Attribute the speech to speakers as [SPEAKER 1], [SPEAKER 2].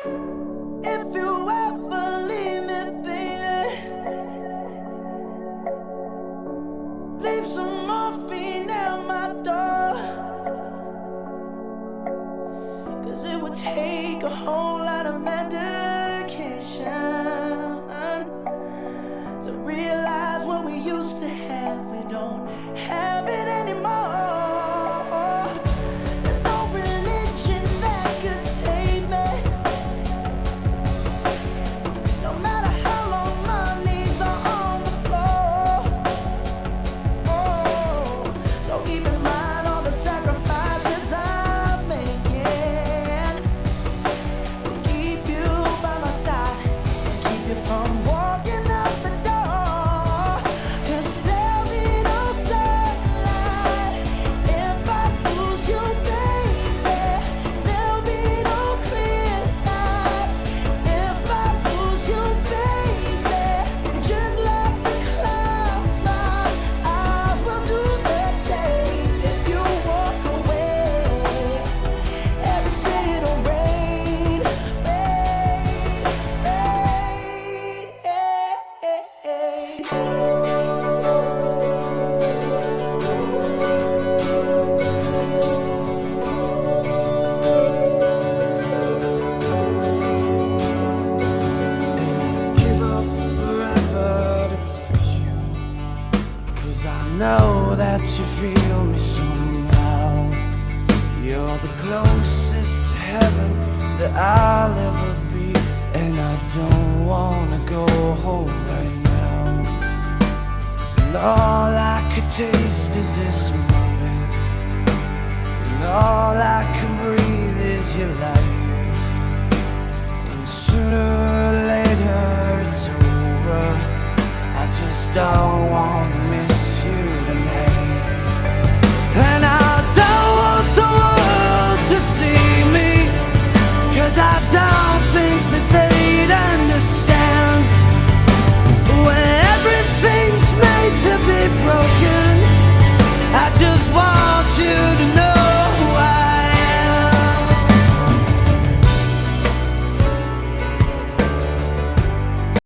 [SPEAKER 1] If you ever leave me, baby, leave some morphine at my door. 'Cause it would take a whole lot of medication to realize what we used to have. We don't have it anymore. There's no religion that could save me. No matter how long my knees are on the floor. Oh, so keep in mind all the sacrifices I'm making to keep you by my side and keep you from walking out the door. 'Cause there'll be no sunlight if I lose you, baby. There'll be no clear skies if I lose you, baby. Just like the clouds, my eyes will do the same. If you walk away, every day it'll rain, rain, rain. Give up forever to touch you, 'cause I know that you feel me somehow. You're the closest to heaven that I'll ever be, and I don't wanna go home right now. And all I could taste is this moment, and all I can breathe is your life. And sooner or later it's over. I just don't wanna miss you tonight. And I don't want the world to see me, 'cause I don't think